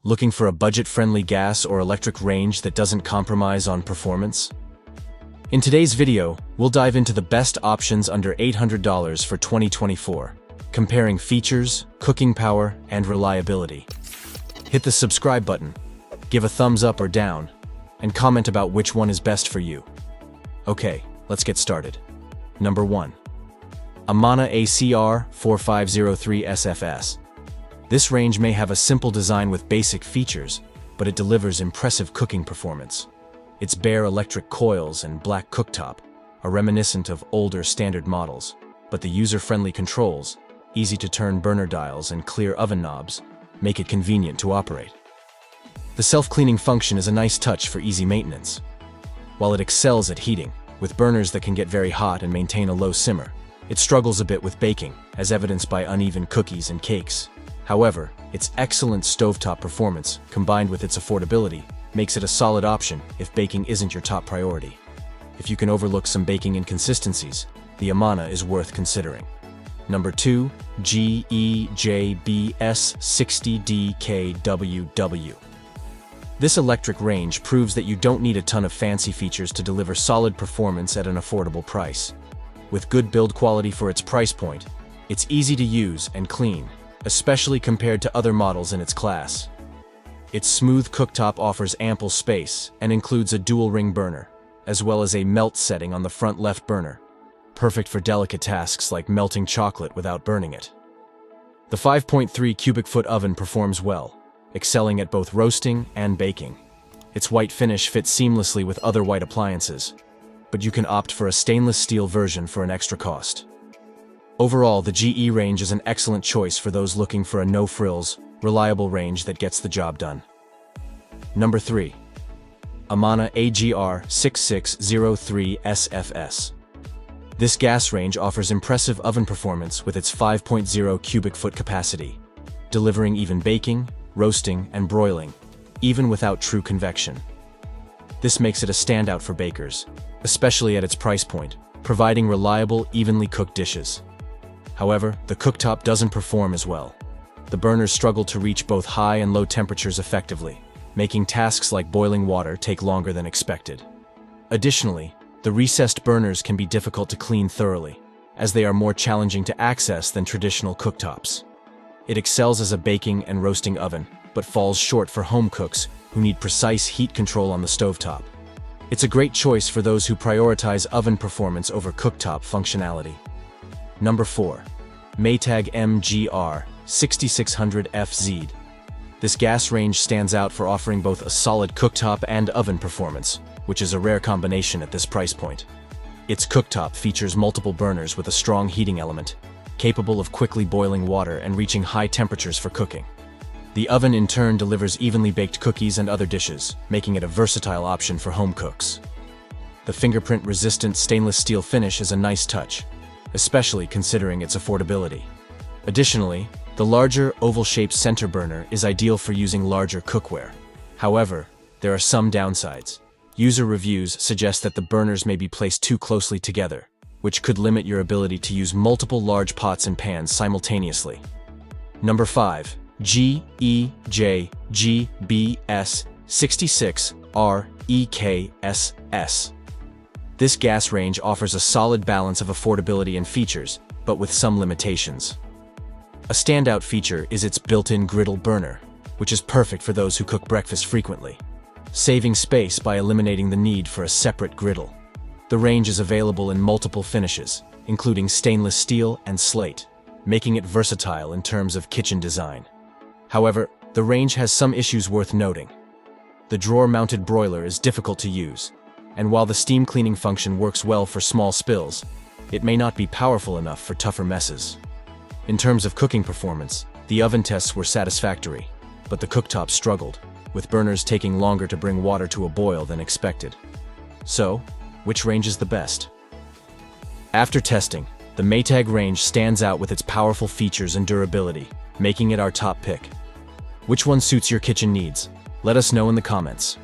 Looking for a budget-friendly gas or electric range that doesn't compromise on performance? In today's video, we'll dive into the best options under $800 for 2024, comparing features, cooking power, and reliability. Hit the subscribe button, give a thumbs up or down, and comment about which one is best for you. Okay, let's get started. Number 1. Amana ACR 4503 SFS. This range may have a simple design with basic features, but it delivers impressive cooking performance. Its bare electric coils and black cooktop are reminiscent of older standard models, but the user-friendly controls, easy-to-turn burner dials and clear oven knobs, make it convenient to operate. The self-cleaning function is a nice touch for easy maintenance. While it excels at heating, with burners that can get very hot and maintain a low simmer, it struggles a bit with baking, as evidenced by uneven cookies and cakes. However, its excellent stovetop performance, combined with its affordability, makes it a solid option if baking isn't your top priority. If you can overlook some baking inconsistencies, the Amana is worth considering. Number 2. GEJBS60DKWW. This electric range proves that you don't need a ton of fancy features to deliver solid performance at an affordable price. With good build quality for its price point, it's easy to use and clean, especially compared to other models in its class. Its smooth cooktop offers ample space and includes a dual-ring burner, as well as a melt setting on the front left burner, perfect for delicate tasks like melting chocolate without burning it. The 5.3 cubic foot oven performs well, excelling at both roasting and baking. Its white finish fits seamlessly with other white appliances, but you can opt for a stainless steel version for an extra cost. Overall, the GE range is an excellent choice for those looking for a no-frills, reliable range that gets the job done. Number 3. Amana AGR 6603 SFS. This gas range offers impressive oven performance with its 5.0 cubic foot capacity, delivering even baking, roasting, and broiling, even without true convection. This makes it a standout for bakers, especially at its price point, providing reliable, evenly cooked dishes. However, the cooktop doesn't perform as well. The burners struggle to reach both high and low temperatures effectively, making tasks like boiling water take longer than expected. Additionally, the recessed burners can be difficult to clean thoroughly, as they are more challenging to access than traditional cooktops. It excels as a baking and roasting oven, but falls short for home cooks who need precise heat control on the stovetop. It's a great choice for those who prioritize oven performance over cooktop functionality. Number 4. Maytag MGR 6600FZ. This gas range stands out for offering both a solid cooktop and oven performance, which is a rare combination at this price point. Its cooktop features multiple burners with a strong heating element, capable of quickly boiling water and reaching high temperatures for cooking. The oven in turn delivers evenly baked cookies and other dishes, making it a versatile option for home cooks. The fingerprint-resistant stainless steel finish is a nice touch, especially considering its affordability. Additionally, the larger, oval-shaped center burner is ideal for using larger cookware. However, there are some downsides. User reviews suggest that the burners may be placed too closely together, which could limit your ability to use multiple large pots and pans simultaneously. Number 5. GEJGBS 66REKSS. This gas range offers a solid balance of affordability and features, but with some limitations. A standout feature is its built-in griddle burner, which is perfect for those who cook breakfast frequently, saving space by eliminating the need for a separate griddle. The range is available in multiple finishes, including stainless steel and slate, making it versatile in terms of kitchen design. However, the range has some issues worth noting. The drawer-mounted broiler is difficult to use, and while the steam cleaning function works well for small spills, it may not be powerful enough for tougher messes. In terms of cooking performance, the oven tests were satisfactory, but the cooktop struggled, with burners taking longer to bring water to a boil than expected. So, which range is the best? After testing, the Maytag range stands out with its powerful features and durability, making it our top pick. Which one suits your kitchen needs? Let us know in the comments.